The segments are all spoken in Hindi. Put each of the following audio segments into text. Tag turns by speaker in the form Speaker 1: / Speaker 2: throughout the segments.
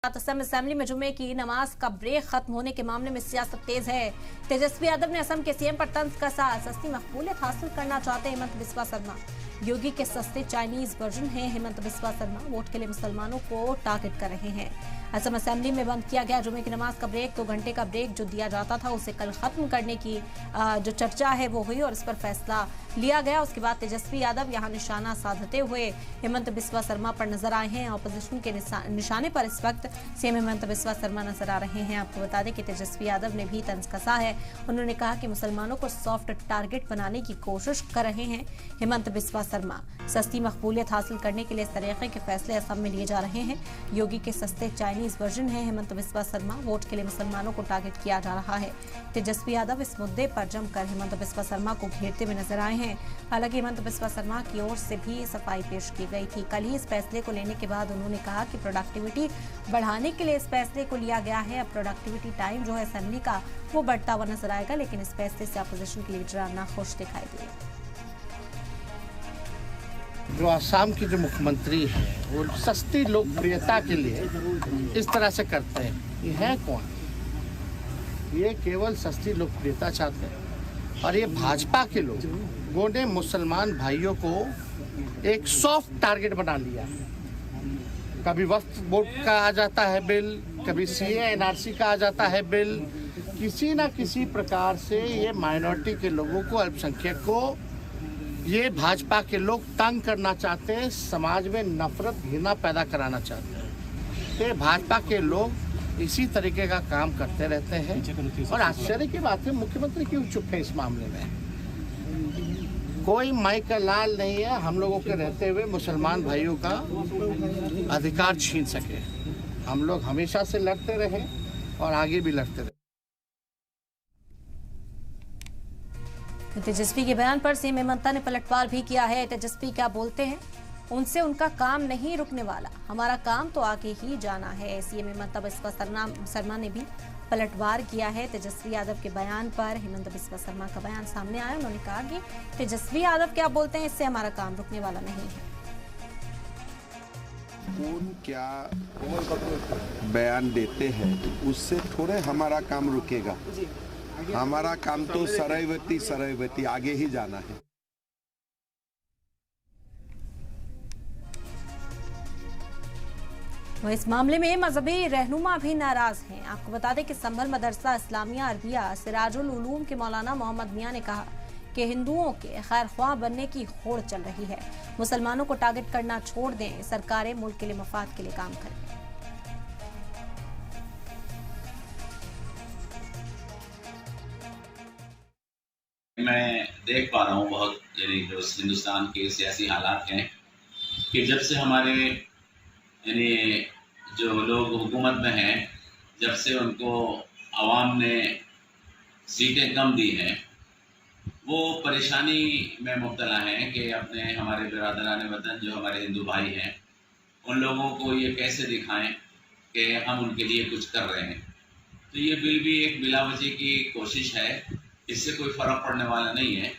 Speaker 1: असम असेंबली में जुमे की नमाज का ब्रेक खत्म होने के मामले में सियासत तेज है। तेजस्वी यादव ने असम के सीएम पर तंज कसा। सस्ती मकबूलियत हासिल करना चाहते हेमंत बिस्वा शर्मा। योगी के सस्ते चाइनीज वर्जन हैं हेमंत बिस्वा शर्मा। वोट के लिए मुसलमानों को टारगेट कर रहे हैं। असम असेंबली में बंद किया गया जुमे की नमाज का ब्रेक। 2 घंटे का ब्रेक जो दिया जाता था उसे कल खत्म करने की जो चर्चा है वो हुई और इस पर फैसला लिया गया। उसके बाद तेजस्वी यादव यहां निशाना साधते हुए हेमंत बिस्वा शर्मा पर नजर आए हैं। ऑपोजिशन के निशाने पर इस वक्त सीएम हेमंत बिस्वा शर्मा नजर आ रहे हैं। आपको बता दें कि तेजस्वी यादव ने भी तंज कसा है। उन्होंने कहा कि मुसलमानों को सॉफ्ट टारगेट बनाने की कोशिश कर रहे हैं हेमंत बिस्वा शर्मा। सस्ती मकबूलियत हासिल करने के लिए इस तरीके के फैसले असम में लिए जा रहे हैं। योगी के सस्ते चाइनीज वर्जन है हेमंत बिस्वा शर्मा। वोट के लिए मुसलमानों को टारगेट किया जा रहा है। तेजस्वी यादव इस मुद्दे पर जमकर हेमंत बिस्वा शर्मा को घेरते हुए नजर आए हैं। हालांकि हेमंत बिस्वा शर्मा की ओर से भी सफाई पेश की गई थी। कल ही इस फैसले को लेने के बाद उन्होंने कहा कि प्रोडक्टिविटी बढ़ाने के लिए इस फैसले को लिया गया है। अब प्रोडक्टिविटी टाइम जो है असेंबली का वो बढ़ता हुआ नजर आएगा, लेकिन इस फैसले से अपोजिशन के लीडर नाखुश दिखाई दिए।
Speaker 2: जो आसाम की जो मुख्यमंत्री है वो सस्ती लोकप्रियता के लिए इस तरह से करते हैं। ये है कौन? ये केवल सस्ती लोकप्रियता चाहते हैं। और ये भाजपा के लोगों ने मुसलमान भाइयों को एक सॉफ्ट टारगेट बना लिया। कभी वक्फ बोर्ड का आ जाता है बिल, कभी सीए एनआरसी का आ जाता है बिल। किसी ना किसी प्रकार से ये माइनॉरिटी के लोगों को, अल्पसंख्यक को ये भाजपा के लोग तंग करना चाहते हैं। समाज में नफरत, घृणा पैदा कराना चाहते हैं। तो भाजपा के लोग इसी तरीके का काम करते रहते हैं। और आश्चर्य की बात है, मुख्यमंत्री क्यों चुप है इस मामले में? कोई माई का लाल नहीं है हम लोगों के रहते हुए मुसलमान भाइयों का अधिकार छीन सके। हम लोग हमेशा से लड़ते रहे और आगे भी लड़ते रहे।
Speaker 1: तेजस्वी के बयान पर सीएम हेमंत ने पलटवार भी किया है। तेजस्वी क्या बोलते हैं? उनसे उनका काम नहीं रुकने वाला, हमारा काम तो आगे ही जाना है। सीएम हेमंत बिस्वा शर्मा ने भी पलटवार किया है तेजस्वी यादव के बयान पर। हेमंत बिस्वा शर्मा का बयान सामने आया। उन्होंने कहा कि तेजस्वी यादव क्या बोलते हैं, इससे हमारा काम रुकने वाला नहीं है।
Speaker 3: कौन क्या बयान देते हैं उससे थोड़े हमारा काम रुकेगा। हमारा काम तो सरयवती आगे ही जाना है।
Speaker 1: इस मामले में मजहबी रहनुमा भी नाराज हैं। आपको बता दें कि संभल मदरसा इस्लामिया अरबिया सिराजुल उलूम के मौलाना मोहम्मद मियां ने कहा कि हिंदुओं के खैरख्वाह बनने की होड़ चल रही है। मुसलमानों को टारगेट करना छोड़ दें, सरकारें मुल्क के लिए मफाद के लिए काम करें।
Speaker 4: मैं देख पा रहा हूँ बहुत, यानी जो हिंदुस्तान के सियासी हालात हैं कि जब से हमारे यानी जो लोग हुकूमत में हैं, जब से उनको आवाम ने सीटें कम दी हैं, वो परेशानी में मुब्तला हैं कि अपने हमारे बिरादरान वतन जो हमारे हिंदू भाई हैं उन लोगों को ये कैसे दिखाएं कि हम उनके लिए कुछ कर रहे हैं। तो ये बिल भी एक बिलावजी की कोशिश है, इससे कोई फर्क पड़ने वाला नहीं है।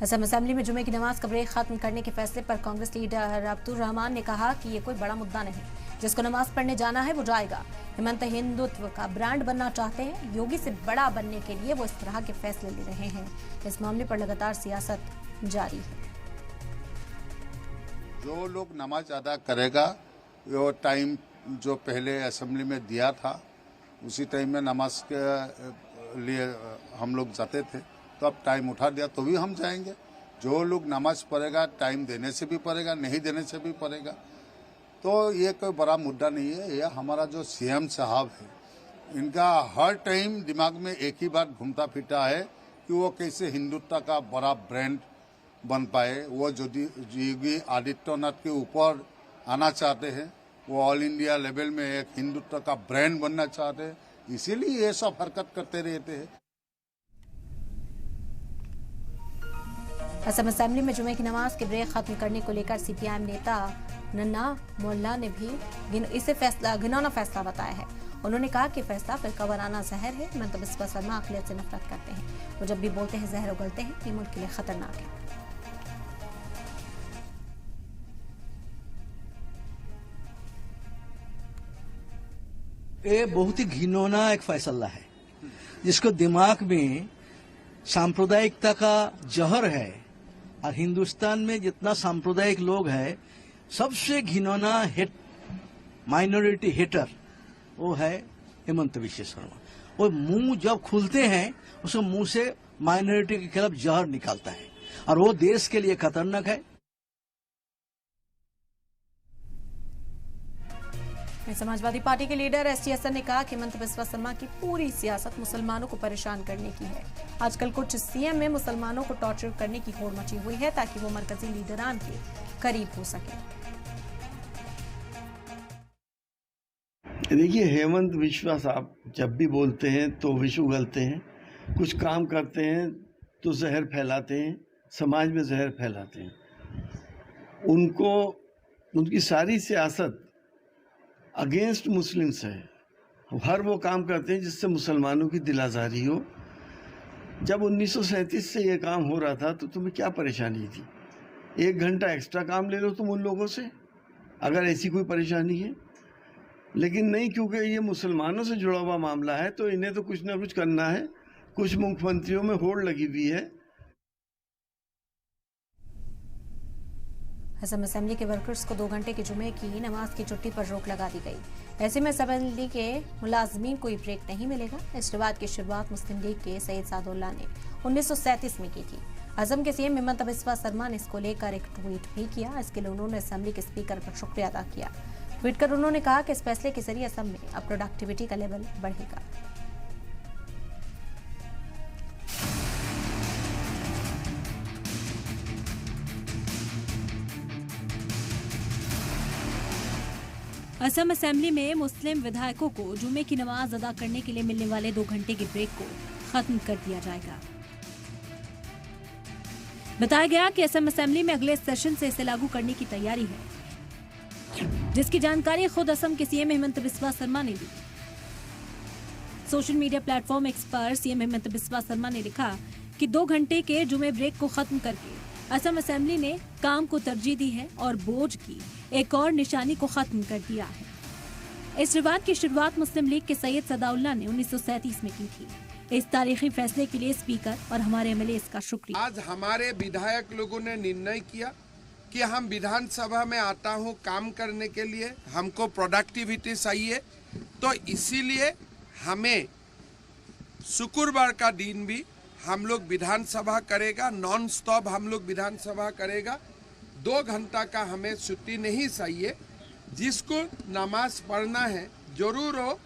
Speaker 1: असम असेंबली में जुमे की नमाज का ब्रेक खत्म करने के फैसले पर कांग्रेस लीडर अब्दुल रहमान ने कहा कि ये कोई बड़ा मुद्दा नहीं, जिसको नमाज पढ़ने जाना है वो जाएगा। हेमंत हिंदुत्व का ब्रांड बनना चाहते हैं। योगी से बड़ा बनने के लिए वो इस तरह के फैसले ले रहे हैं। इस मामले पर लगातार सियासत जारी है।
Speaker 3: जो लोग नमाज अदा करेगा, वो टाइम जो पहले असेंबली में दिया था उसी टाइम में नमाज के लिए हम लोग जाते थे, तो अब टाइम उठा दिया तो भी हम जाएंगे। जो लोग नमाज पढ़ेगा टाइम देने से भी पड़ेगा, नहीं देने से भी पड़ेगा। तो ये कोई बड़ा मुद्दा नहीं है। यह हमारा जो सीएम साहब है, इनका हर टाइम दिमाग में एक ही बात घूमता फिरता है कि वो कैसे हिंदुत्व का बड़ा ब्रांड बन पाए। वो योगी आदित्यनाथ के ऊपर आना चाहते हैं। वो ऑल इंडिया लेवल में एक हिंदुत्व का ब्रांड बनना चाहते हैं, इसीलिए ये सब हरकत करते रहते हैं।
Speaker 1: असम असेंबली में जुमे की नमाज के ब्रेक खत्म करने को लेकर सीपीआईएम नेता नन्ना मोल्ला ने भी इसे घिनौना फैसला बताया है। उन्होंने कहा कि फैसला फिरका वाराना जहर है। हेमंत बिस्वा शर्मा अक़लियत से नफरत करते हैं। वो जब भी बोलते हैं जहर उगलते हैं। ये मुल्क के लिए खतरनाक है।
Speaker 5: ये बहुत ही घिनौना एक फैसला है, जिसको दिमाग में सांप्रदायिकता का जहर है। और हिंदुस्तान में जितना सांप्रदायिक लोग हैं, सबसे घिनौना माइनॉरिटी हेटर वो है हेमंत विश्व शर्मा। वो मुंह जब खुलते हैं, उसको मुंह से माइनॉरिटी के खिलाफ जहर निकालता है, और वो देश के लिए खतरनाक है।
Speaker 1: समाजवादी पार्टी के लीडर एसटी हसन ने कहा कि हेमंत बिस्वा शर्मा की पूरी सियासत मुसलमानों को परेशान करने की है। आजकल कुछ सीएम में मुसलमानों को टॉर्चर करने की होड़ मची हुई है ताकि वो मरकजी लीडरान के करीब हो सके।
Speaker 6: देखिए, हेमंत बिस्वा साहब जब भी बोलते हैं तो विष उगलते हैं, कुछ काम करते हैं तो जहर फैलाते हैं, समाज में जहर फैलाते हैं। उनकी सारी सियासत अगेंस्ट मुस्लिम्स है। हर वो काम करते हैं जिससे मुसलमानों की दिल आज़ारी हो। जब 1937 से ये काम हो रहा था तो तुम्हें क्या परेशानी थी? 1 घंटा एक्स्ट्रा काम ले लो तुम उन लोगों से, अगर ऐसी कोई परेशानी है। लेकिन नहीं, क्योंकि ये मुसलमानों से जुड़ा हुआ मामला है तो इन्हें तो कुछ ना कुछ करना है। कुछ मुख्यमंत्रियों में होड़ लगी हुई है।
Speaker 1: असम असेंबली के वर्कर्स को 2 घंटे की जुमे की नमाज की छुट्टी पर रोक लगा दी गई। ऐसे में असेंबली के मुलाजमीन को ब्रेक नहीं मिलेगा। इस रिवाज की शुरुआत मुस्लिम लीग के सैयद सादुल्लाह ने 1937 में की थी। असम के सीएम हेमंत बिस्वा शर्मा ने इसको लेकर एक ट्वीट भी किया। इसके लिए उन्होंने असेंबली के स्पीकर पर शुक्रिया अदा किया। ट्वीट कर उन्होंने कहा कि इस फैसले के जरिए असम में अब प्रोडक्टिविटी का लेवल बढ़ेगा। असम असेंबली में मुस्लिम विधायकों को जुमे की नमाज अदा करने के लिए मिलने वाले 2 घंटे के ब्रेक को खत्म कर दिया जाएगा। बताया गया कि असम असेंबली में अगले सेशन से इसे लागू करने की तैयारी है, जिसकी जानकारी खुद असम के सीएम हेमंत बिस्वा शर्मा ने दी। सोशल मीडिया प्लेटफॉर्म एक्स पर सीएम हेमंत बिस्वा शर्मा ने लिखा कि 2 घंटे के जुमे ब्रेक को खत्म करके असम असेंबली ने काम को तरजीह दी है और बोझ की एक और निशानी को खत्म कर दिया है। इस रिवाज की शुरुआत मुस्लिम लीग के सैयद सादुल्लाह ने 1937 में की थी। इस तारीखी फैसले के लिए स्पीकर और हमारे एमएलए का शुक्रिया।
Speaker 7: आज हमारे विधायक लोगों ने निर्णय किया कि हम विधानसभा में आता हूँ काम करने के लिए, हमको प्रोडक्टिविटी चाहिए, तो इसीलिए हमें शुक्रवार का दिन भी हम लोग विधानसभा करेगा, नॉन स्टॉप हम लोग विधानसभा करेगा। 2 घंटा का हमें छुट्टी नहीं चाहिए। जिसको नमाज पढ़ना है जरूर हो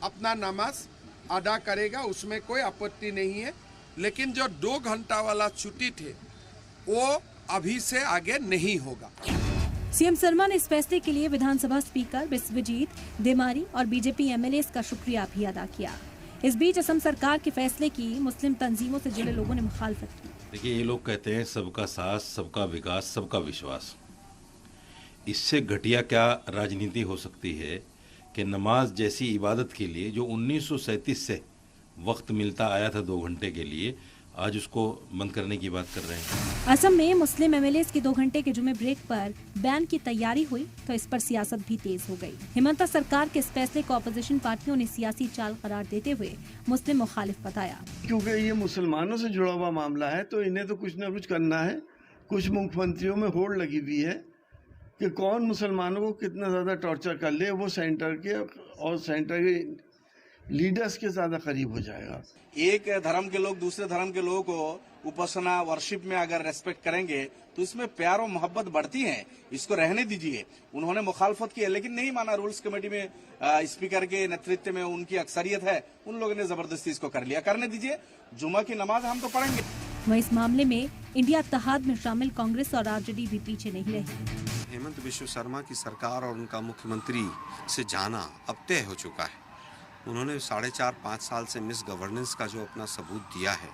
Speaker 7: अपना नमाज अदा करेगा, उसमें कोई आपत्ति नहीं है। लेकिन जो 2 घंटा वाला छुट्टी थे वो अभी से आगे नहीं होगा।
Speaker 1: सीएम शर्मा ने इस फैसले के लिए विधानसभा स्पीकर बिस्वजीत देमारी और बीजेपी एमएलए का शुक्रिया भी अदा किया। इस बीच असम सरकार के फैसले की मुस्लिम तंजीमों से जुड़े लोगों ने मुखालफत की।
Speaker 8: देखिए, ये लोग कहते हैं सबका साथ, सबका विकास, सबका विश्वास। इससे घटिया क्या राजनीति हो सकती है कि नमाज जैसी इबादत के लिए जो 1937 से वक्त मिलता आया था 2 घंटे के लिए, आज उसको बंद करने की बात कर रहे हैं।
Speaker 1: असम में मुस्लिम एमएलए की 2 घंटे के जुमे ब्रेक पर बैन की तैयारी हुई तो इस पर सियासत भी तेज हो गई। हेमंत सरकार के इस फैसले को अपोजिशन पार्टियों ने सियासी चाल करार देते हुए मुस्लिम मुखालिफ बताया।
Speaker 6: क्योंकि ये मुसलमानों से जुड़ा हुआ मामला है तो इन्हें तो कुछ ना कुछ करना है। कुछ मुख्यमंत्रियों में होड़ लगी हुई है कि कौन मुसलमानों को कितना ज्यादा टॉर्चर कर ले, वो सेंटर के और सेंटर के लीडर्स के ज्यादा करीब हो जाएगा।
Speaker 9: एक धर्म के लोग दूसरे धर्म के लोगों को उपासना वर्शिप में अगर रेस्पेक्ट करेंगे तो इसमें प्यार और मोहब्बत बढ़ती है। इसको रहने दीजिए। उन्होंने मुखालफत की है लेकिन नहीं माना। रूल्स कमेटी में स्पीकर के नेतृत्व में उनकी अक्सरियत है, उन लोगों ने जबरदस्ती इसको कर लिया। करने दीजिए, जुमा की नमाज हम तो पढ़ेंगे।
Speaker 1: वहीं इस मामले में इंडिया इत्तेहाद में शामिल कांग्रेस और आरजेडी भी पीछे नहीं रही।
Speaker 10: हेमंत बिस्वा शर्मा की सरकार और उनका मुख्यमंत्री से जाना अब तय हो चुका है। उन्होंने 4.5-5 साल से मिस गवर्नेंस का जो अपना सबूत दिया है,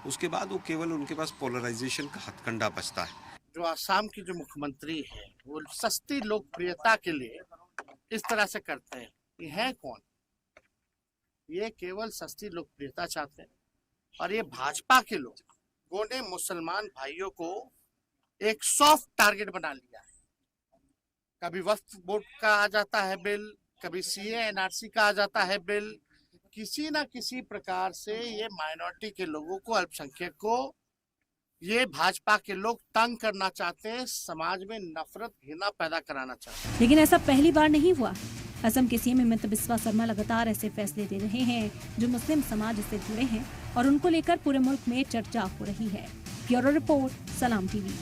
Speaker 10: उसके बाद वो केवल उनके पास पोलराइजेशन का हथकंडा बचता है।
Speaker 2: जो आसाम की जो मुख्यमंत्री है वो सस्ती लोकप्रियता के लिए इस तरह से करते हैं। ये है कौन? ये केवल सस्ती लोकप्रियता चाहते हैं। और ये भाजपा के लोगों ने मुसलमान भाइयों को एक सॉफ्ट टारगेट बना लिया है। कभी वक्फ बोर्ड का आ जाता है बिल, कभी सीए एनआरसी का आ जाता है बिल। किसी ना किसी प्रकार से ये माइनॉरिटी के लोगों को, अल्पसंख्यक को ये भाजपा के लोग तंग करना चाहते हैं, समाज में नफरत, घृणा पैदा कराना चाहते हैं।
Speaker 1: लेकिन ऐसा पहली बार नहीं हुआ। असम के सीएम हिमंता बिस्वा शर्मा लगातार ऐसे फैसले ले रहे हैं जो मुस्लिम समाज से जुड़े हैं और उनको लेकर पूरे मुल्क में चर्चा हो रही है। ब्यूरो रिपोर्ट, सलाम टीवी।